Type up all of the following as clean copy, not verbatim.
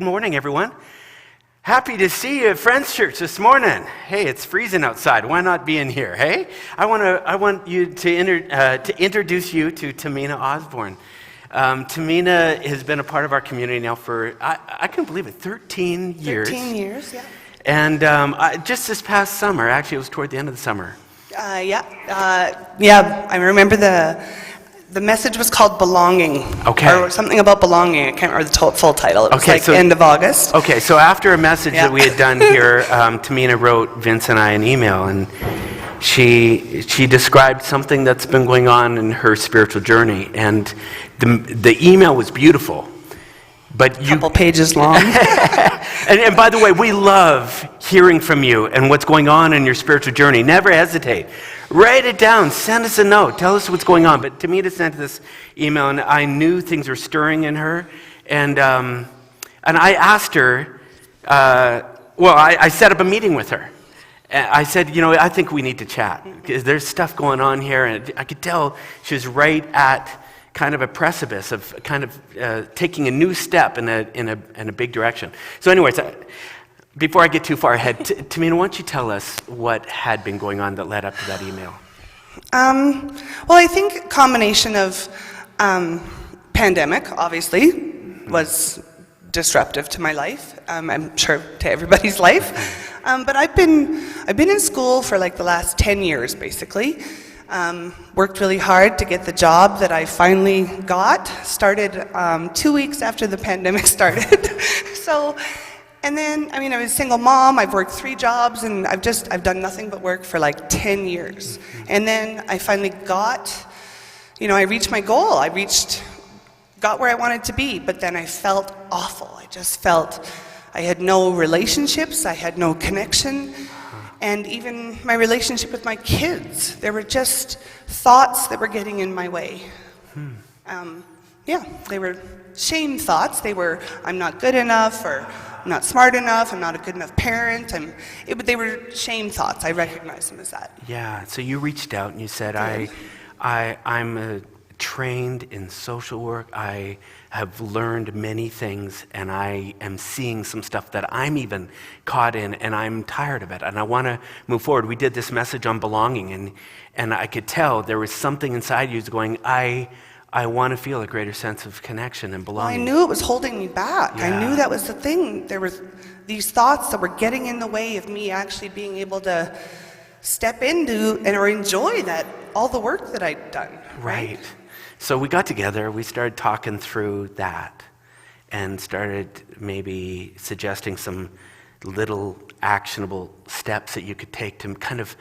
Good morning, everyone. Happy to see you at Friends Church this morning. Hey, it's freezing outside. Why not be in here? Hey, I want you to introduce you to Tamina Osborne. Tamina has been a part of our community now for I can't believe it, 13 years. 13 years, yeah. And just this past summer, actually, it was toward the end of the summer. I remember the message was called Belonging. Okay. Or something about belonging. I can't remember the full title. It was Okay, end of August. Okay, so after a message that we had done here, Tamina wrote Vince and I an email, and she described something that's been going on in her spiritual journey, and the email was beautiful. But a couple pages long. and by the way, we love hearing from you and what's going on in your spiritual journey. Never hesitate. Write it down. Send us a note. Tell us what's going on. But Tamina sent this email, and I knew things were stirring in her. And I asked her, I set up a meeting with her. And I said, I think we need to chat, because there's stuff going on here. And I could tell she was right at kind of a precipice of kind of taking a new step in a big direction. So anyways, before I get too far ahead, Tamina, why don't you tell us what had been going on that led up to that email? Well, I think a combination of pandemic, obviously, was disruptive to my life. I'm sure to everybody's life. But I've been in school for like the last 10 years, basically. Worked really hard to get the job that I finally got. Started 2 weeks after the pandemic started. And then, I was a single mom. I've worked 3 jobs, and I've done nothing but work for like 10 years. And then I finally got, I reached my goal. Got where I wanted to be, but then I felt awful. I just felt I had no relationships. I had no connection. And even my relationship with my kids, there were just thoughts that were getting in my way. They were shame thoughts. They were, I'm not good enough, or I'm not smart enough, I'm not a good enough parent. They were shame thoughts. I recognize them as that. Yeah, so you reached out and you said, I'm trained in social work. I have learned many things, and I am seeing some stuff that I'm even caught in, and I'm tired of it, and I want to move forward. We did this message on belonging, and I could tell there was something inside you going, I want to feel a greater sense of connection and belonging. Well, I knew it was holding me back. Yeah. I knew that was the thing. There were these thoughts that were getting in the way of me actually being able to step into or enjoy all the work that I'd done. Right. So we got together, we started talking through that, and started maybe suggesting some little actionable steps that you could take to kind of,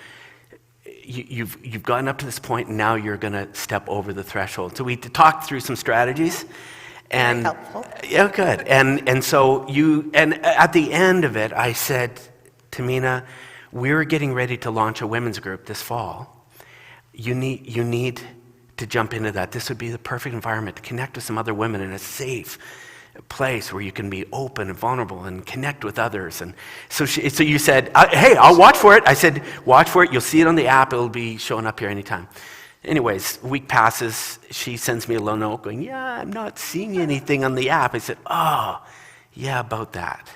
you've gotten up to this point, and now you're going to step over the threshold. So we talked through some strategies. And very helpful. Yeah, good. And so at the end of it, I said, Tamina, we're getting ready to launch a women's group this fall. You need to jump into that. This would be the perfect environment to connect with some other women in a safe place where you can be open and vulnerable and connect with others. And so you said, hey, I'll watch for it. I said, watch for it. You'll see it on the app. It'll be showing up here anytime. Anyways, a week passes. She sends me a little note going, yeah, I'm not seeing anything on the app. I said, oh, yeah, about that.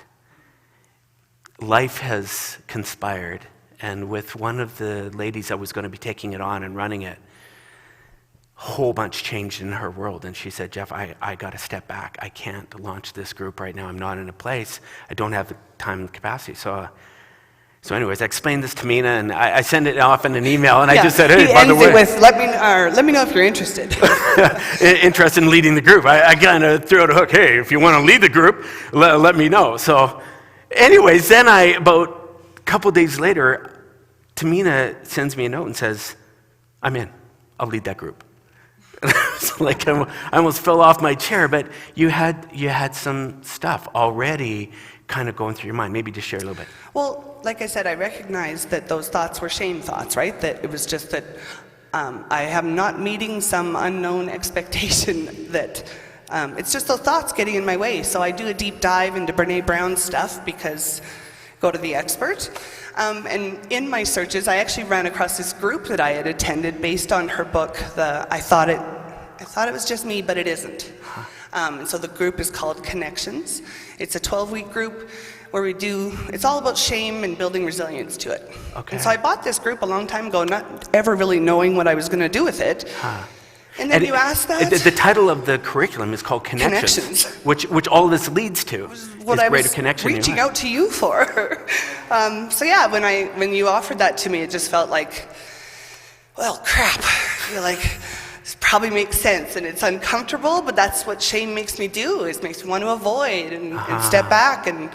Life has conspired. And with one of the ladies that was going to be taking it on and running it, whole bunch changed in her world, and she said, Jeff, I got to step back. I can't launch this group right now. I'm not in a place. I don't have the time and capacity. So anyways, I explained this to Tamina, and I sent it off in an email, and I just said, hey, by the way. With, let me know if you're interested. Interested in leading the group. I kind of threw out a hook. Hey, if you want to lead the group, let me know. So anyways, then about a couple days later, Tamina sends me a note and says, I'm in. I'll lead that group. So like I almost fell off my chair, but you had some stuff already kind of going through your mind. Maybe just share a little bit. Well, like I said, I recognized that those thoughts were shame thoughts, right? That it was just that I am not meeting some unknown expectation that it's just those thoughts getting in my way. So I do a deep dive into Brene Brown's stuff because go to the expert. And in my searches, I actually ran across this group that I had attended based on her book, I thought it was just me, but it isn't. And so the group is called Connections. It's a 12-week group where it's all about shame and building resilience to it. Okay. And so I bought this group a long time ago, not ever really knowing what I was going to do with it. And then you asked that? The title of the curriculum is called Connections. Which all this leads to What is I greater was connection in your reaching life. out to you for. So yeah, when you offered that to me, it just felt like, well, crap. I feel like this probably makes sense, and it's uncomfortable, but that's what shame makes me do. It makes me want to avoid and step back and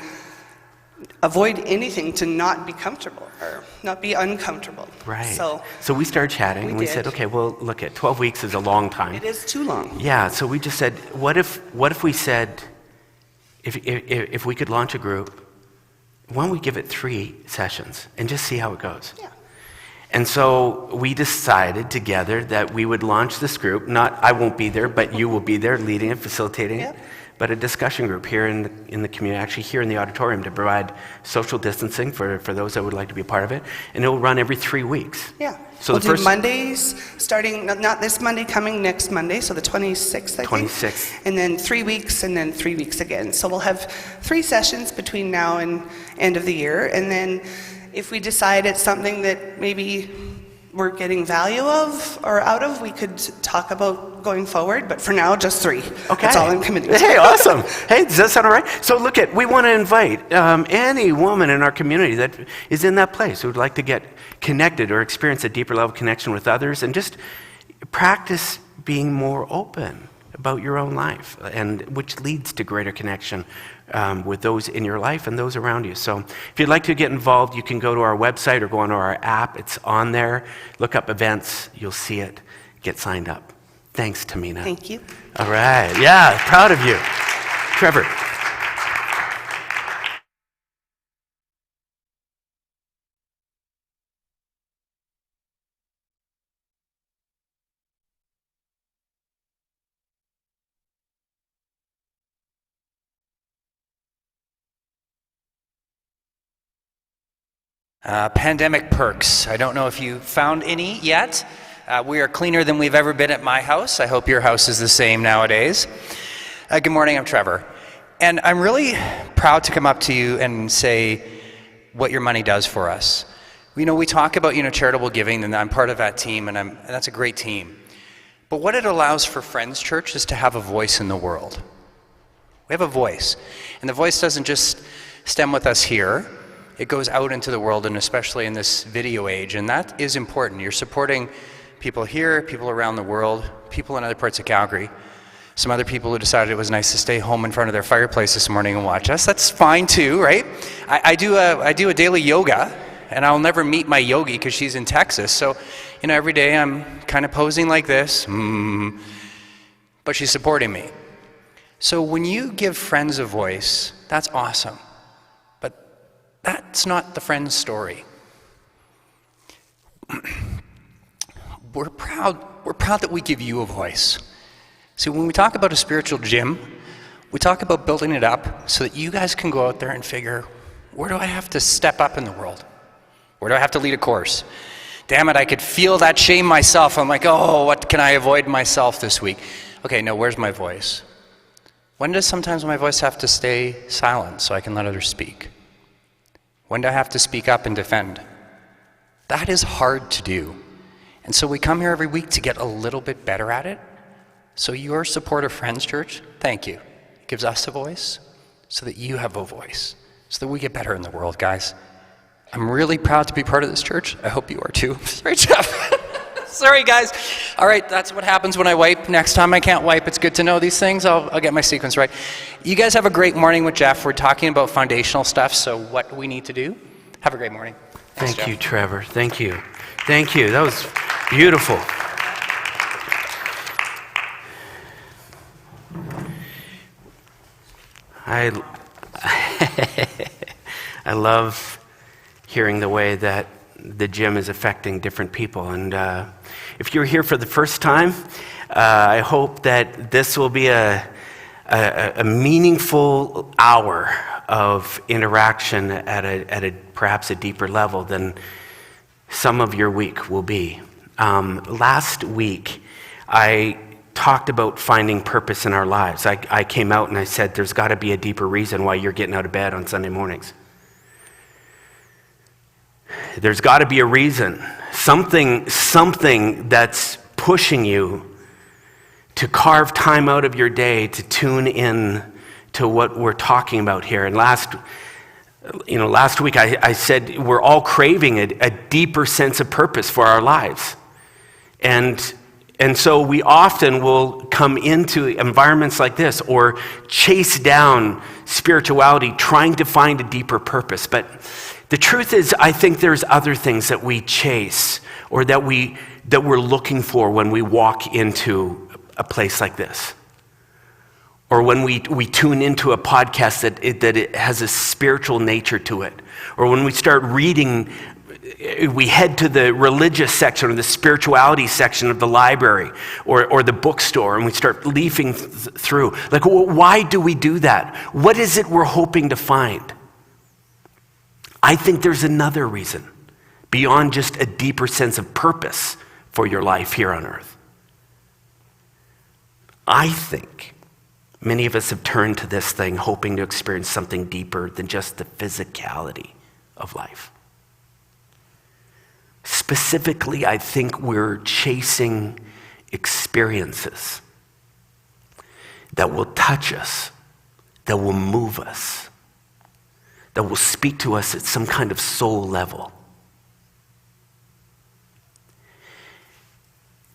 avoid anything to not be comfortable or not be uncomfortable. Right. So we started chatting, and we said, okay, well, look, 12 weeks is a long time. it is too long. Yeah, so we just said, what if we said, if we could launch a group, why don't we give it 3 sessions and just see how it goes? Yeah. And so we decided together that we would launch this group, not I won't be there, but you will be there leading it, facilitating it, but a discussion group here in the community, actually here in the auditorium, to provide social distancing for those that would like to be a part of it. And it will run every 3 weeks. Yeah. So we'll the first do Mondays, starting not this Monday, coming next Monday, so the 26th, I think. 26th. And then 3 weeks, and then 3 weeks again. So we'll have 3 sessions between now and end of the year. And then if we decide it's something that maybe we're getting value of or out of, we could talk about going forward. But for now, just 3. Okay. That's all I'm committing to. Hey, awesome. Hey, does that sound all right? So look, we want to invite any woman in our community that is in that place who would like to get connected or experience a deeper level of connection with others, and just practice being more open about your own life, and which leads to greater connection with those in your life and those around you. So if you'd like to get involved, you can go to our website or go onto our app. It's on there. Look up events. You'll see it. Get signed up. Thanks, Tamina. Thank you. All right. Yeah, proud of you. Trevor. Pandemic perks. I don't know if you found any yet. We are cleaner than we've ever been at my house. I hope your house is the same nowadays. Good morning, I'm Trevor. And I'm really proud to come up to you and say what your money does for us. You know, we talk about, charitable giving, and I'm part of that team, and that's a great team. But what it allows for Friends Church is to have a voice in the world. We have a voice. And the voice doesn't just stem with us here. It goes out into the world, and especially in this video age, and that is important. You're supporting people here, people around the world, people in other parts of Calgary, some other people who decided it was nice to stay home in front of their fireplace this morning and watch us. That's fine too, right? I do a daily yoga, and I'll never meet my yogi because she's in Texas, so every day I'm kind of posing like this, but she's supporting me. So when you give friends a voice, that's awesome. That's not the Friends story. We're proud that we give you a voice. See, when we talk about a spiritual gym, we talk about building it up so that you guys can go out there and figure, where do I have to step up in the world? Where do I have to lead a course? Damn it, I could feel that shame myself. I'm like, oh, what can I avoid myself this week? Okay, no, where's my voice? When does sometimes my voice have to stay silent so I can let others speak? When do I have to speak up and defend? That is hard to do. And so we come here every week to get a little bit better at it. So your support of Friends Church, thank you. It gives us a voice so that you have a voice, so that we get better in the world, guys. I'm really proud to be part of this church. I hope you are too. Sorry, Jeff. Sorry, guys. All right, that's what happens when I wipe. Next time I can't wipe. It's good to know these things. I'll get my sequence right. You guys have a great morning with Jeff. We're talking about foundational stuff, so what we need to do. Have a great morning. Thanks, Thank you, Jeff. Trevor. Thank you. Thank you. That was beautiful. I love hearing the way that the gym is affecting different people. And if you're here for the first time, I hope that this will be a meaningful hour of interaction at a perhaps a deeper level than some of your week will be. Last week, I talked about finding purpose in our lives. I came out and I said, there's got to be a deeper reason why you're getting out of bed on Sunday mornings. There's got to be a reason, something that's pushing you to carve time out of your day to tune in to what we're talking about here. And last week I said we're all craving a deeper sense of purpose for our lives. And so we often will come into environments like this or chase down spirituality trying to find a deeper purpose. But the truth is, I think there's other things that we chase or that we're looking for when we walk into a place like this. Or when we tune into a podcast that it has a spiritual nature to it. Or when we start reading, we head to the religious section or the spirituality section of the library or the bookstore, and we start leafing through. Like, why do we do that? What is it we're hoping to find? I think there's another reason beyond just a deeper sense of purpose for your life here on earth. I think many of us have turned to this thing hoping to experience something deeper than just the physicality of life. Specifically, I think we're chasing experiences that will touch us, that will move us, that will speak to us at some kind of soul level.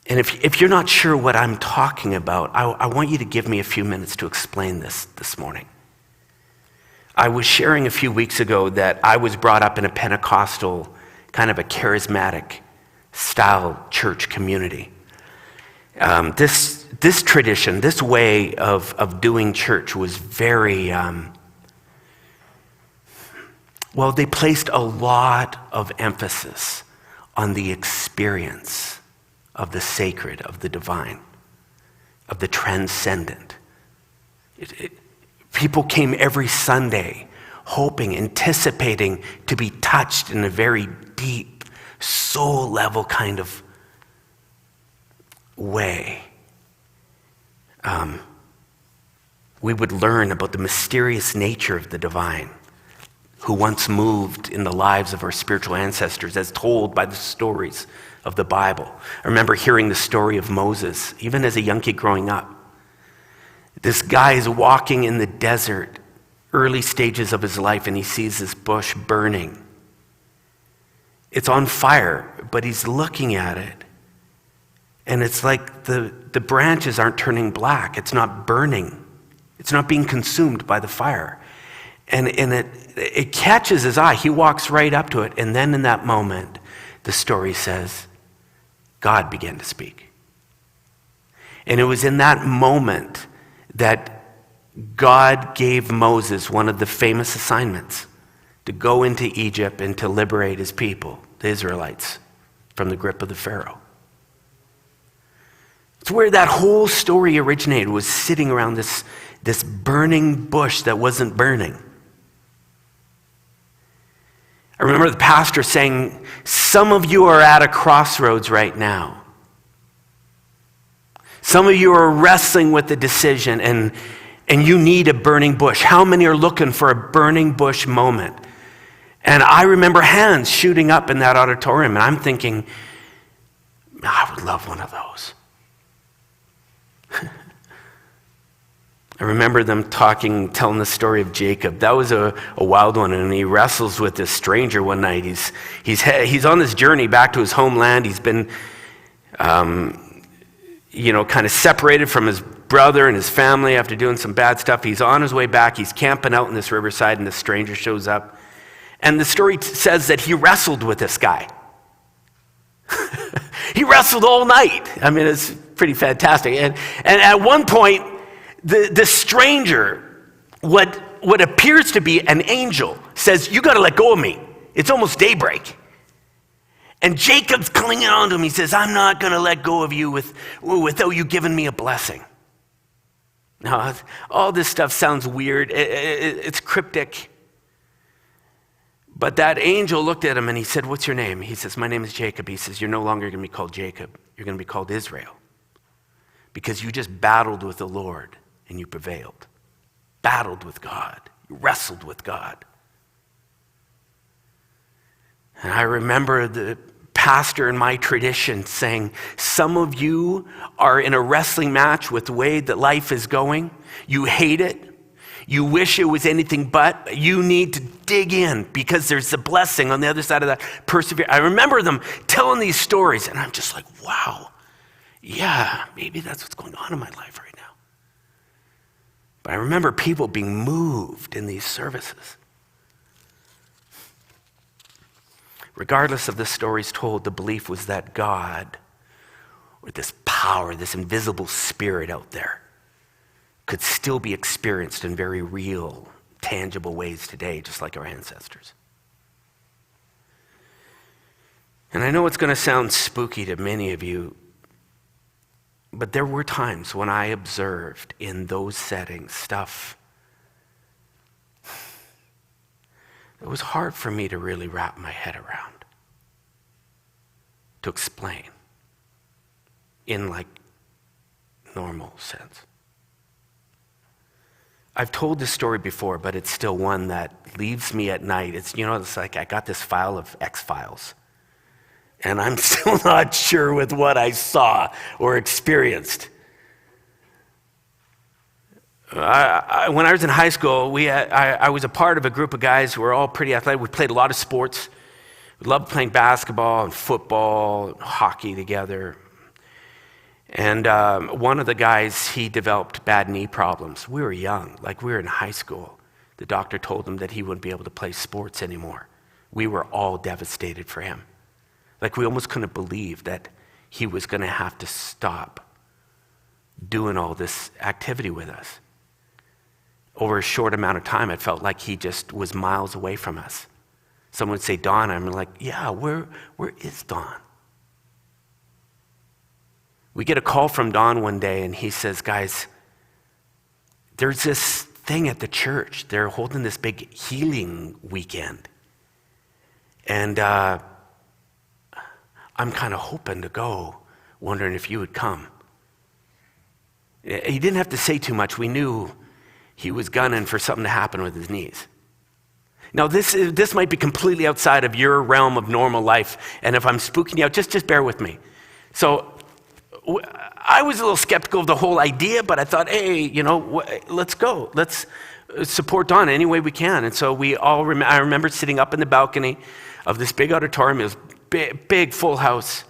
And if you're not sure what I'm talking about, I want you to give me a few minutes to explain this morning. I was sharing a few weeks ago that I was brought up in a Pentecostal, kind of a charismatic style church community. This tradition, this way of doing church was very, they placed a lot of emphasis on the experience of the sacred, of the divine, of the transcendent. People came every Sunday hoping, anticipating to be touched in a very deep, soul-level kind of way. We would learn about the mysterious nature of the divine, who once moved in the lives of our spiritual ancestors as told by the stories of the Bible. I remember hearing the story of Moses, even as a young kid growing up. This guy is walking in the desert, early stages of his life, and he sees this bush burning. It's on fire, but he's looking at it, and it's like the branches aren't turning black. It's not burning. It's not being consumed by the fire. And it catches his eye. He walks right up to it, and then in that moment, the story says, God began to speak. And it was in that moment that God gave Moses one of the famous assignments, to go into Egypt and to liberate his people, the Israelites, from the grip of the Pharaoh. It's where that whole story originated, was sitting around this burning bush that wasn't burning. I remember the pastor saying, some of you are at a crossroads right now. Some of you are wrestling with the decision and you need a burning bush. How many are looking for a burning bush moment? And I remember hands shooting up in that auditorium, and I'm thinking, I would love one of those. I remember them telling the story of Jacob. That was a wild one, and he wrestles with this stranger one night. He's on this journey back to his homeland. He's been, kind of separated from his brother and his family after doing some bad stuff. He's on his way back. He's camping out in this riverside, and this stranger shows up. And the story says that he wrestled with this guy. He wrestled all night. I mean, it's pretty fantastic. And at one point, the stranger, what appears to be an angel, says, you got to let go of me. It's almost daybreak. And Jacob's clinging on to him. He says, I'm not going to let go of you without you giving me a blessing. Now, all this stuff sounds weird. It's cryptic. But that angel looked at him and he said, what's your name? He says, my name is Jacob. He says, you're no longer going to be called Jacob. You're going to be called Israel. because you just battled with the Lord and you prevailed. Battled with God. You wrestled with God. And I remember the pastor in my tradition saying, some of you are in a wrestling match with the way that life is going. You hate it. You wish it was anything but. You need to dig in because there's a blessing on the other side of that. Persevere. I remember them telling these stories, and I'm just like, wow, yeah, maybe that's what's going on in my life right now. But I remember people being moved in these services. Regardless of the stories told, the belief was that God, or this power, this invisible spirit out there, could still be experienced in very real, tangible ways today, just like our ancestors. And I know it's going to sound spooky to many of you, but there were times when I observed in those settings stuff. It was hard for me to really wrap my head around, to explain in like normal sense. I've told this story before, but it's still one that leaves me at night. It's like I got this file of X-Files, and I'm still not sure with what I saw or experienced. When I was in high school, I was a part of a group of guys who were all pretty athletic. We played a lot of sports. We loved playing basketball and football, and hockey together. And one of the guys, he developed bad knee problems. We were young, like we were in high school. The doctor told him that he wouldn't be able to play sports anymore. We were all devastated for him. Like we almost couldn't believe that he was going to have to stop doing all this activity with us. Over a short amount of time, it felt like he just was miles away from us. Someone would say, Don, I'm like, yeah, where is Don? We get a call from Don one day, and he says, guys, there's this thing at the church. They're holding this big healing weekend. And I'm kind of hoping to go, wondering if you would come. He didn't have to say too much. We knew he was gunning for something to happen with his knees. Now, this might be completely outside of your realm of normal life, and if I'm spooking you out, just bear with me. So I was a little skeptical of the whole idea, but I thought, hey, let's go. Let's support Don any way we can. And so I remember sitting up in the balcony of this big auditorium. It was big, full house.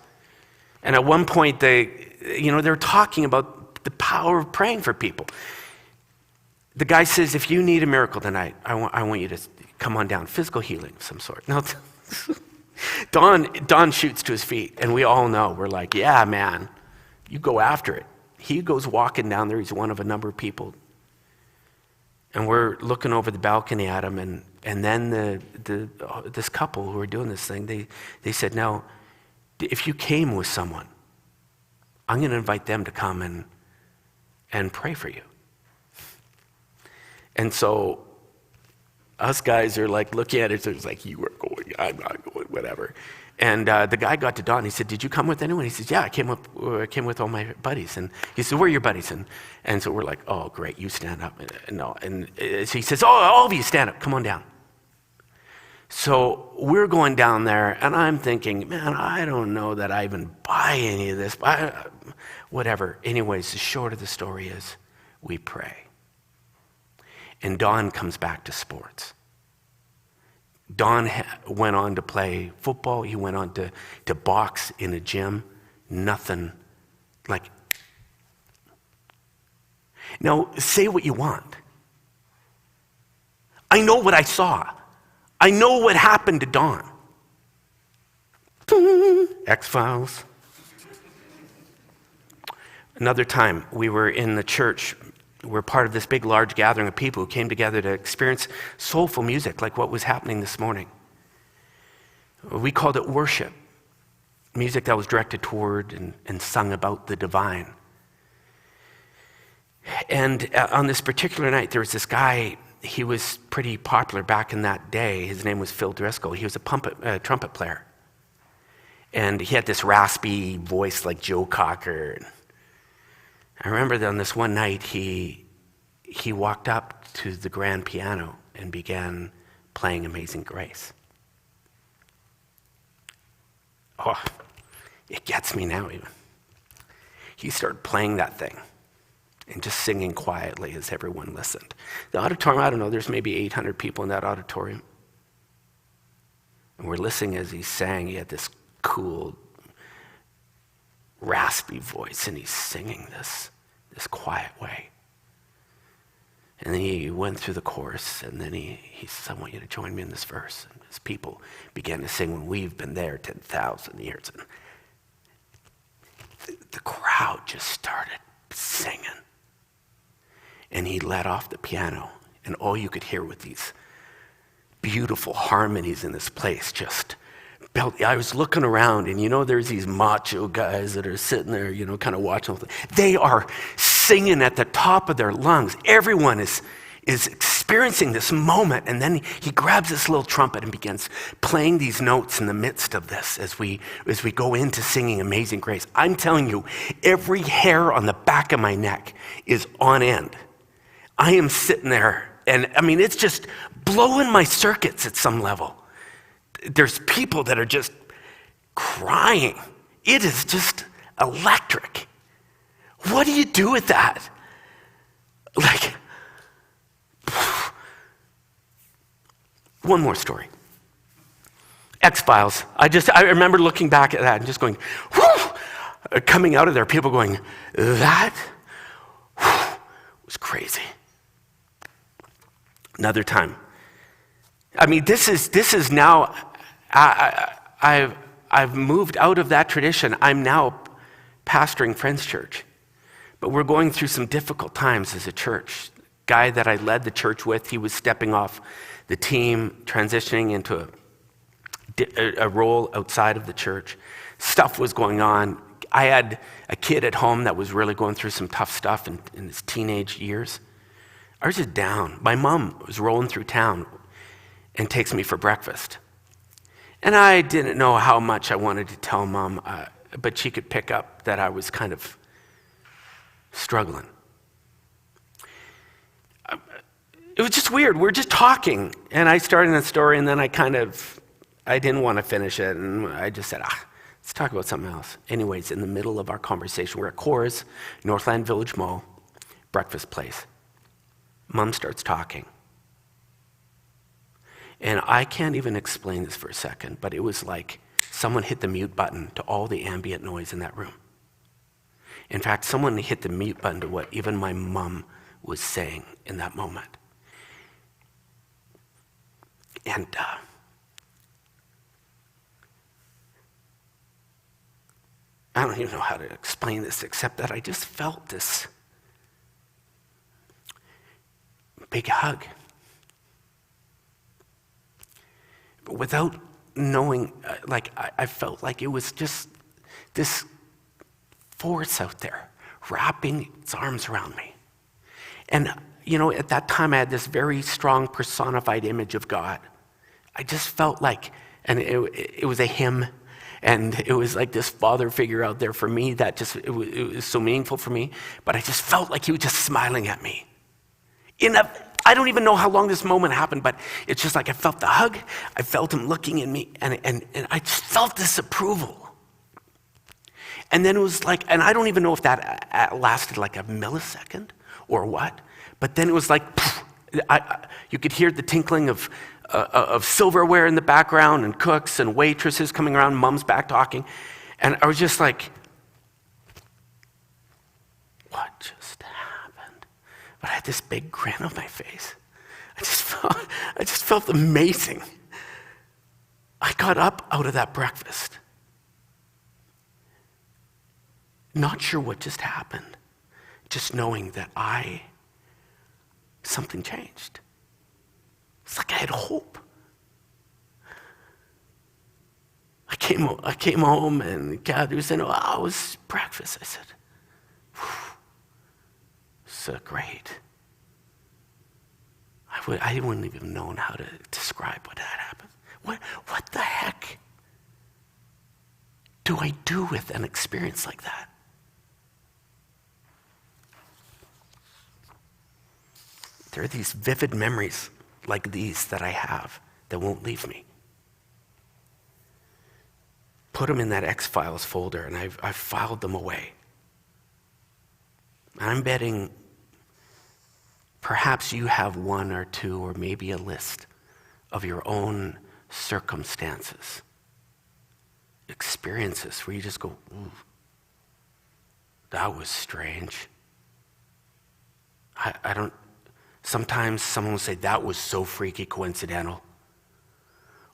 And at one point, they were talking about the power of praying for people. The guy says, if you need a miracle tonight, I want you to come on down. Physical healing of some sort. Now, Don shoots to his feet, and we all know. We're like, yeah, man, you go after it. He goes walking down there. He's one of a number of people. And we're looking over the balcony at him, and then this couple who were doing this thing, they said, now, if you came with someone, I'm going to invite them to come and pray for you. And so us guys are like looking at it, so it's like, you are going, I'm not going, whatever. And the guy got to Don, he said, did you come with anyone? He says, yeah, I came with all my buddies. And he said, where are your buddies? And so we're like, oh, great, you stand up. No. And so he says, oh, all of you stand up, come on down. So we're going down there, and I'm thinking, man, I don't know that I even buy any of this. Whatever. Anyways, the short of the story is we pray. And Don comes back to sports. Don went on to play football. He went on to box in a gym. Nothing like. Now, say what you want. I know what I saw. I know what happened to Don. X-Files. Another time, we were in the church. We're part of this big, large gathering of people who came together to experience soulful music like what was happening this morning. We called it worship, music that was directed toward and sung about the divine. And on this particular night, there was this guy, he was pretty popular back in that day. His name was Phil Driscoll. He was a trumpet player. And he had this raspy voice like Joe Cocker. I remember that on this one night, he walked up to the grand piano and began playing Amazing Grace. Oh, it gets me now even. He started playing that thing and just singing quietly as everyone listened. The auditorium, I don't know, there's maybe 800 people in that auditorium. And we're listening as he sang. He had this cool, raspy voice, and he's singing this quiet way. And then he went through the chorus, and then he said, I want you to join me in this verse. And his people began to sing, when we've been there 10,000 years. And the crowd just started singing. And he let off the piano, and all you could hear with these beautiful harmonies in this place just belt. I was looking around, and there's these macho guys that are sitting there, kind of watching. They are singing at the top of their lungs. Everyone is experiencing this moment, and then he grabs this little trumpet and begins playing these notes in the midst of this as we go into singing Amazing Grace. I'm telling you, every hair on the back of my neck is on end. I am sitting there, and it's just blowing my circuits at some level. There's people that are just crying. It is just electric. What do you do with that? One more story. X-Files. I remember looking back at that and just going, whew, coming out of there, people going, that was crazy. Another time. This is now, I've moved out of that tradition. I'm now pastoring Friends Church. But we're going through some difficult times as a church. Guy that I led the church with, he was stepping off the team, transitioning into a role outside of the church. Stuff was going on. I had a kid at home that was really going through some tough stuff in his teenage years. I was just down. My mom was rolling through town and takes me for breakfast. And I didn't know how much I wanted to tell Mom, but she could pick up that I was kind of struggling. It was just weird. We're just talking, and I started that story, and then I didn't want to finish it, and I just said, let's talk about something else. Anyways, in the middle of our conversation, we're at Coors, Northland Village Mall, breakfast place. Mom starts talking. And I can't even explain this for a second, but it was like someone hit the mute button to all the ambient noise in that room. In fact, someone hit the mute button to what even my mom was saying in that moment. And I don't even know how to explain this except that I just felt this big hug. But without knowing, I felt like it was just this force out there wrapping its arms around me. And, at that time I had this very strong personified image of God. I just felt like, and it was a hymn, and it was like this father figure out there for me that just, it was so meaningful for me, but I just felt like he was just smiling at me. I don't even know how long this moment happened, but it's just like I felt the hug, I felt him looking at me, and I just felt this approval. And then it was like, and I don't even know if that lasted like a millisecond or what, but then it was like, you could hear the tinkling of silverware in the background and cooks and waitresses coming around, Mom's back talking, and I was just like, what just happened? But I had this big grin on my face. I just felt amazing. I got up out of that breakfast, not sure what just happened, just knowing that something changed. It's like I had hope. I came home and Kathy was saying, it was breakfast. I said, so great. I wouldn't even known how to describe what had happened. What the heck do I do with an experience like that? There are these vivid memories like these that I have that won't leave me. Put them in that X-Files folder, and I've filed them away. I'm betting perhaps you have one or two or maybe a list of your own circumstances, experiences where you just go, ooh, that was strange. I don't, sometimes someone will say, that was so freaky coincidental.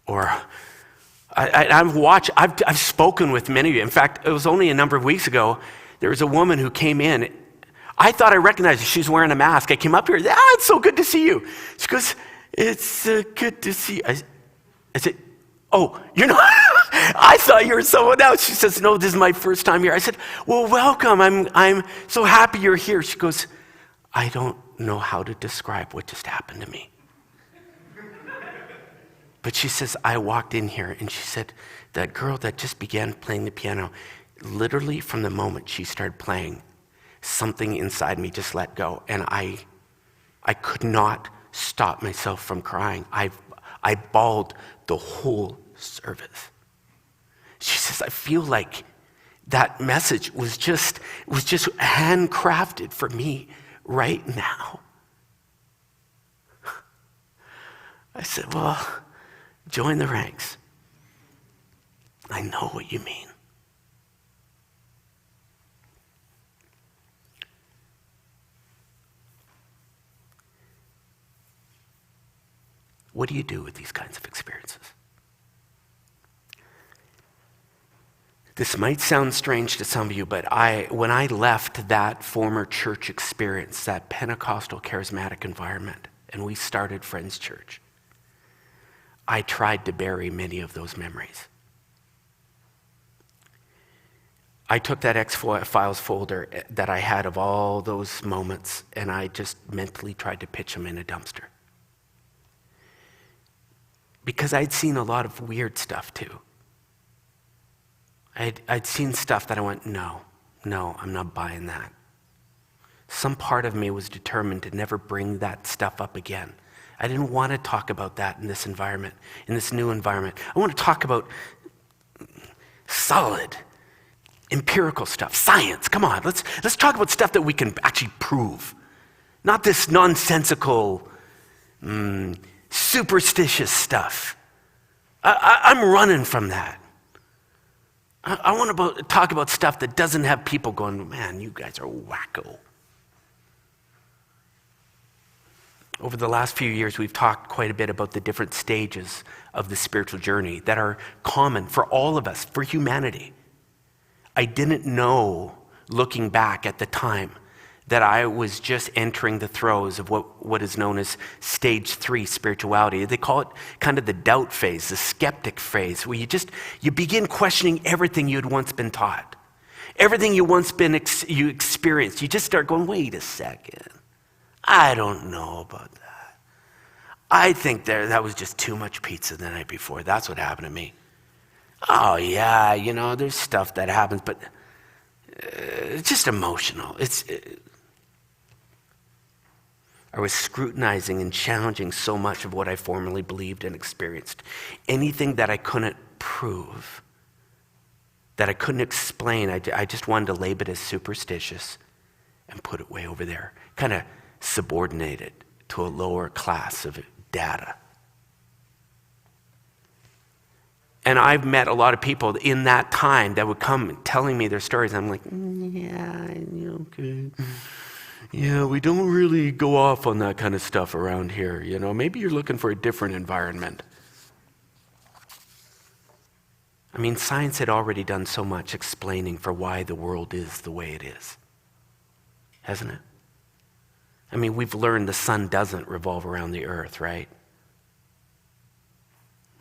Or I've spoken with many of you. In fact, it was only a number of weeks ago, there was a woman who came in. I thought I recognized her. She was wearing a mask. I came up here, it's so good to see you. She goes, it's good to see you. I said, oh, you're not? I thought you were someone else. She says, no, this is my first time here. I said, well, welcome. I'm so happy you're here. She goes, I don't know how to describe what just happened to me. But she says, I walked in here and she said, that girl that just began playing the piano, literally from the moment she started playing, something inside me just let go. And I could not stop myself from crying. I bawled the whole service. She says, I feel like that message was just handcrafted for me right now. I said, well, join the ranks. I know what you mean. What do you do with these kinds of experiences? This might sound strange to some of you, but when I left that former church experience, that Pentecostal charismatic environment, and we started Friends Church, I tried to bury many of those memories. I took that X-Files folder that I had of all those moments, and I just mentally tried to pitch them in a dumpster. Because I'd seen a lot of weird stuff too. I'd seen stuff that I went, no, I'm not buying that. Some part of me was determined to never bring that stuff up again. I didn't want to talk about that in this environment, in this new environment. I want to talk about solid, empirical stuff, science. Come on, let's talk about stuff that we can actually prove. Not this nonsensical, superstitious stuff. I'm running from that. I want to talk about stuff that doesn't have people going, man, you guys are wacko. Over the last few years, we've talked quite a bit about the different stages of the spiritual journey that are common for all of us, for humanity. I didn't know, looking back at the time, that I was just entering the throes of what is known as stage 3 spirituality. They call it kind of the doubt phase, the skeptic phase, where you begin questioning everything you had once been taught. Everything you once you experienced. You just start going, wait a second. I don't know about that. I think that was just too much pizza the night before. That's what happened to me. Oh yeah, there's stuff that happens, but it's just emotional. I was scrutinizing and challenging so much of what I formerly believed and experienced. Anything that I couldn't prove, that I couldn't explain, I just wanted to label it as superstitious and put it way over there. Kind of subordinate it to a lower class of data. And I've met a lot of people in that time that would come telling me their stories. I'm like, yeah, okay. Yeah, we don't really go off on that kind of stuff around here. Maybe you're looking for a different environment. I mean, science had already done so much explaining for why the world is the way it is, hasn't it? I mean, we've learned the sun doesn't revolve around the earth, right?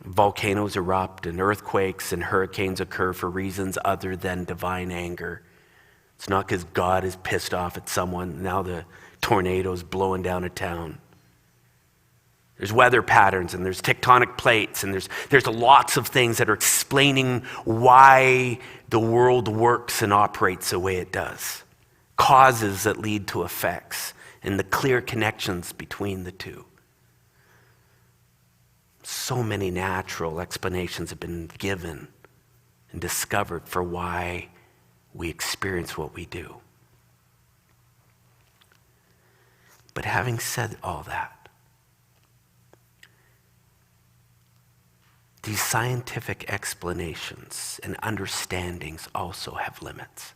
Volcanoes erupt and earthquakes and hurricanes occur for reasons other than divine anger. It's not because God is pissed off at someone. Now the tornado's blowing down a town. There's weather patterns and there's tectonic plates and there's lots of things that are explaining why the world works and operates the way it does. Causes that lead to effects. and the clear connections between the two. So many natural explanations have been given and discovered for why we experience what we do. But having said all that, these scientific explanations and understandings also have limits.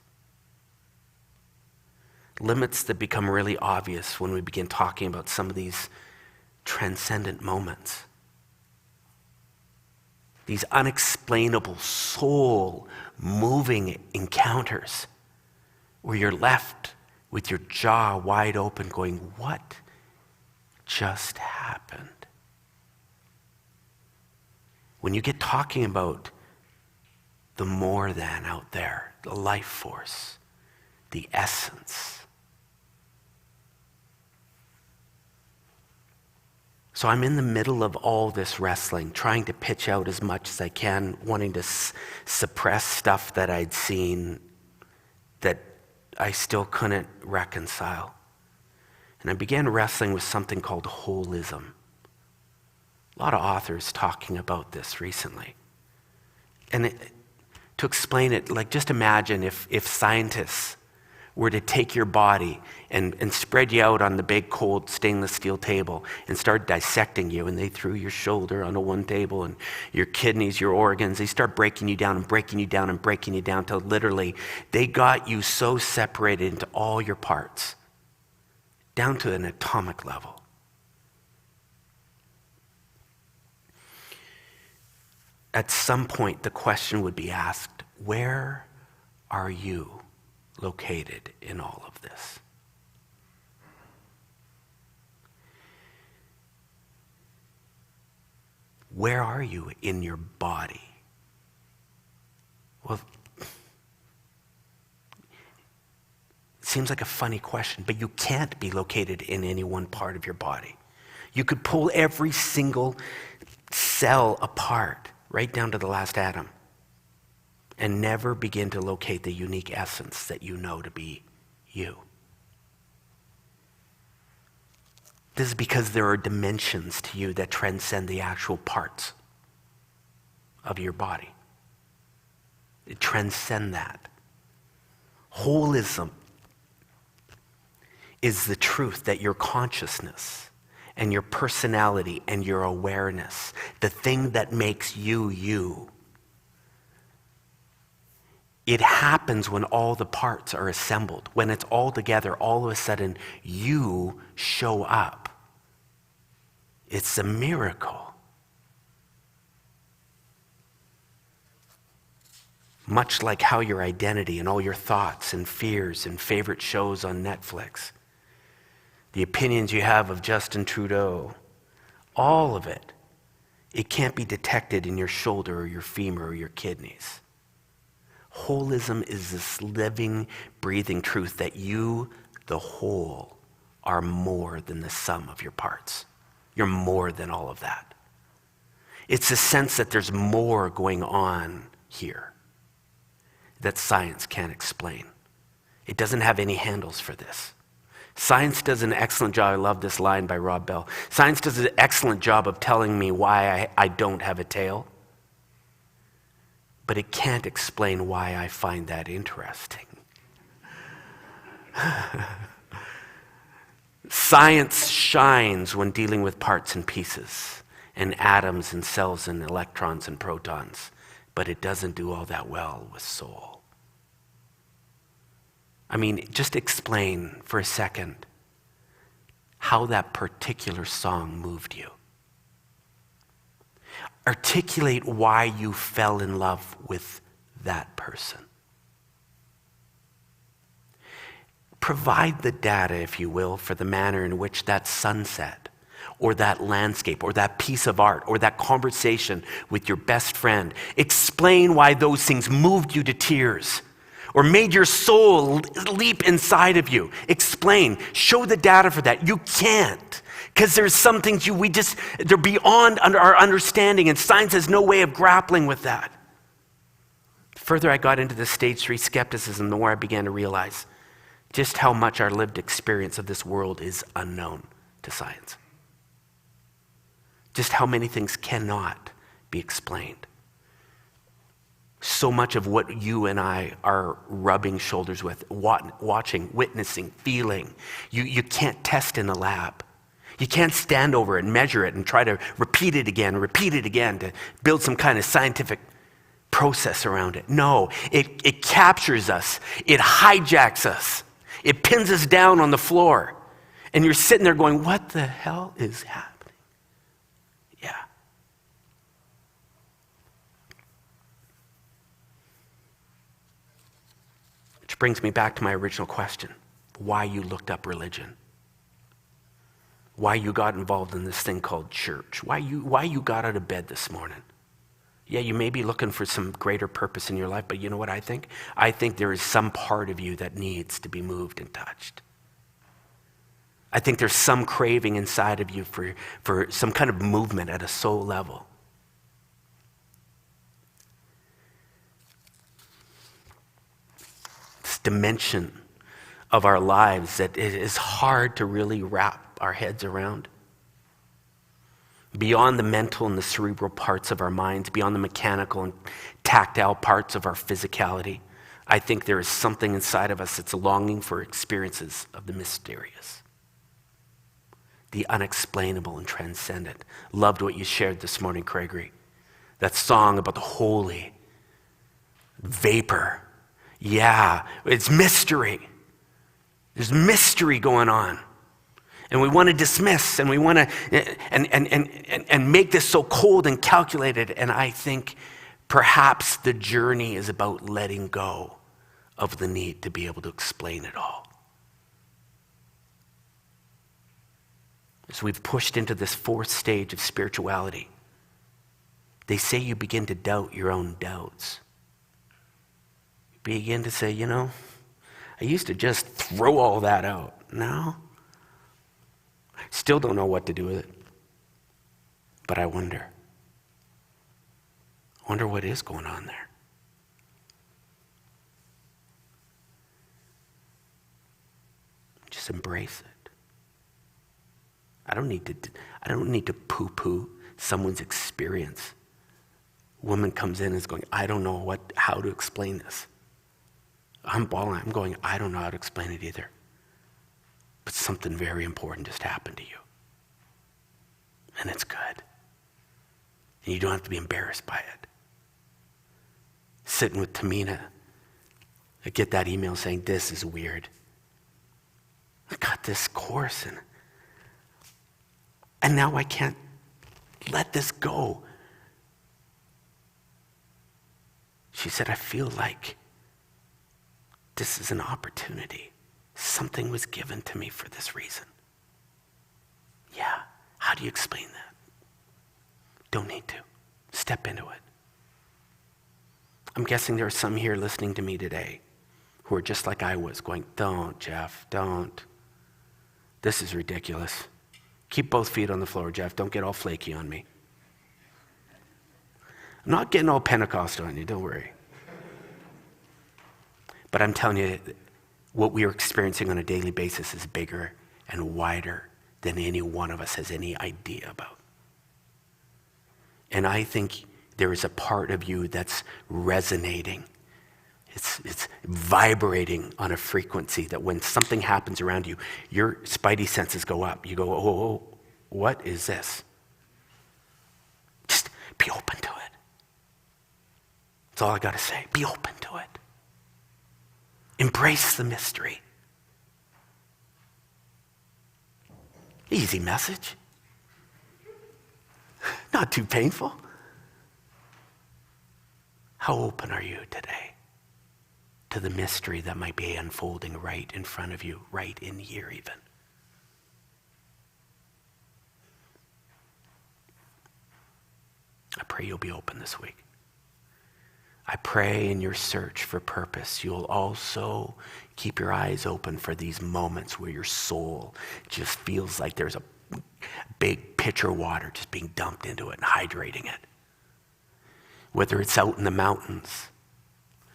Limits that become really obvious when we begin talking about some of these transcendent moments. These unexplainable, soul-moving encounters where you're left with your jaw wide open going, what just happened? When you get talking about the more than out there, the life force, the essence. So I'm in the middle of all this wrestling, trying to pitch out as much as I can, wanting to suppress stuff that I'd seen that I still couldn't reconcile. And I began wrestling with something called holism. A lot of authors talking about this recently. And to explain it, like just imagine if scientists were to take your body and spread you out on the big cold stainless steel table and start dissecting you, and they threw your shoulder onto one table and your kidneys, your organs, they start breaking you down and breaking you down and breaking you down till literally they got you so separated into all your parts, down to an atomic level. At some point, the question would be asked, where are you located in all of this? Where are you in your body? Well, it seems like a funny question, but you can't be located in any one part of your body. You could pull every single cell apart, right down to the last atom, and never begin to locate the unique essence that you know to be you. This is because there are dimensions to you that transcend the actual parts of your body. It transcends that. Holism is the truth that your consciousness and your personality and your awareness, the thing that makes you, you, it happens when all the parts are assembled. When it's all together, all of a sudden, you show up. It's a miracle. Much like how your identity and all your thoughts and fears and favorite shows on Netflix, the opinions you have of Justin Trudeau, all of it, it can't be detected in your shoulder or your femur or your kidneys. Holism is this living, breathing truth that you, the whole, are more than the sum of your parts. You're more than all of that. It's a sense that there's more going on here that science can't explain. It doesn't have any handles for this. Science does an excellent job. I love this line by Rob Bell. Science does an excellent job of telling me why I don't have a tail. But it can't explain why I find that interesting. Science shines when dealing with parts and pieces, and atoms and cells and electrons and protons, but it doesn't do all that well with soul. I mean, just explain for a second how that particular song moved you. Articulate why you fell in love with that person. Provide the data, if you will, for the manner in which that sunset or that landscape or that piece of art or that conversation with your best friend, explain why those things moved you to tears or made your soul leap inside of you. Explain, show the data for that. You can't. Because there's some things they're beyond our understanding, and science has no way of grappling with that. The further I got into the stage 3 skepticism, the more I began to realize just how much our lived experience of this world is unknown to science. Just how many things cannot be explained. So much of what you and I are rubbing shoulders with, watching, witnessing, feeling, you can't test in a lab. You can't stand over it and measure it and try to repeat it again to build some kind of scientific process around it. No, it captures us. It hijacks us. It pins us down on the floor. And you're sitting there going, what the hell is happening? Yeah. Which brings me back to my original question. Why you looked up religion. Why you got involved in this thing called church. Why you got out of bed this morning. Yeah, you may be looking for some greater purpose in your life, but you know what I think? I think there is some part of you that needs to be moved and touched. I think there's some craving inside of you for some kind of movement at a soul level. This dimension of our lives that it is hard to really wrap our heads around. Beyond the mental and the cerebral parts of our minds, beyond the mechanical and tactile parts of our physicality, I think there is something inside of us that's longing for experiences of the mysterious, the unexplainable and transcendent. Loved what you shared this morning, Gregory. That song about the holy vapor. Yeah, it's mystery. There's mystery going on. And we want to dismiss, and we want to and make this so cold and calculated. And I think perhaps the journey is about letting go of the need to be able to explain it all. So we've pushed into this fourth stage of spirituality. They say you begin to doubt your own doubts. You begin to say, I used to just throw all that out. Now, still don't know what to do with it. But I wonder what is going on there. Just embrace it. I don't need to poo-poo someone's experience. A woman comes in and is going, I don't know how to explain this. I'm bawling. I'm going, I don't know how to explain it either. But something very important just happened to you. And it's good. And you don't have to be embarrassed by it. Sitting with Tamina, I get that email saying, this is weird. I got this course and now I can't let this go. She said, I feel like this is an opportunity. Something was given to me for this reason. Yeah, how do you explain that? Don't need to. Step into it. I'm guessing there are some here listening to me today who are just like I was, going, don't, Jeff, don't. This is ridiculous. Keep both feet on the floor, Jeff. Don't get all flaky on me. I'm not getting all Pentecostal on you, don't worry. But I'm telling you, what we are experiencing on a daily basis is bigger and wider than any one of us has any idea about. And I think there is a part of you that's resonating. It's vibrating on a frequency that when something happens around you, your spidey senses go up. You go, oh, what is this? Just be open to it. That's all I got to say. Be open to it. Embrace the mystery. Easy message. Not too painful. How open are you today to the mystery that might be unfolding right in front of you, right in here even? I pray you'll be open this week. I pray in your search for purpose, you'll also keep your eyes open for these moments where your soul just feels like there's a big pitcher of water just being dumped into it and hydrating it. Whether it's out in the mountains,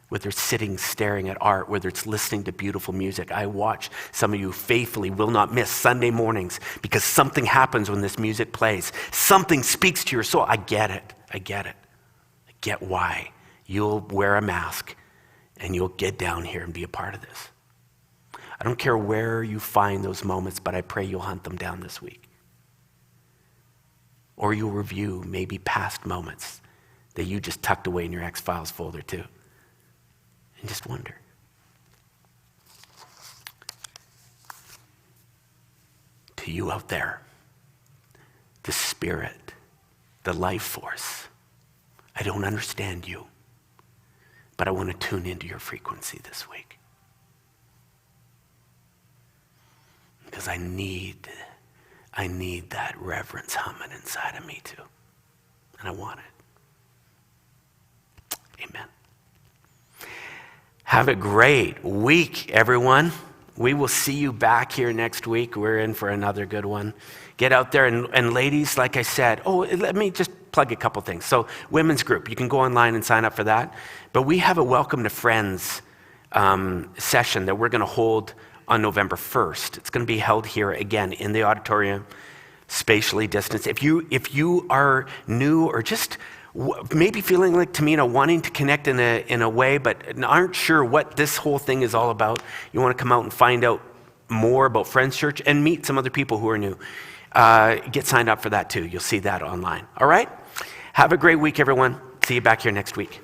whether it's sitting staring at art, whether it's listening to beautiful music. I watch some of you faithfully will not miss Sunday mornings because something happens when this music plays. Something speaks to your soul. I get it. I get why. You'll wear a mask and you'll get down here and be a part of this. I don't care where you find those moments, but I pray you'll hunt them down this week. Or you'll review maybe past moments that you just tucked away in your X-Files folder too. And just wonder. To you out there, the Spirit, the life force, I don't understand you, but I want to tune into your frequency this week. Because I need that reverence humming inside of me too. And I want it. Amen. Have a great week, everyone. We will see you back here next week. We're in for another good one. Get out there, and ladies, like I said, let me just plug a couple things. So women's group, you can go online and sign up for that. But we have a Welcome to Friends session that we're going to hold on November 1st. It's going to be held here again in the auditorium, spatially distanced. If you are new or just maybe feeling like Tamina, wanting to connect in a way, but aren't sure what this whole thing is all about, you want to come out and find out more about Friends Church and meet some other people who are new, get signed up for that too. You'll see that online. All right? Have a great week, everyone. See you back here next week.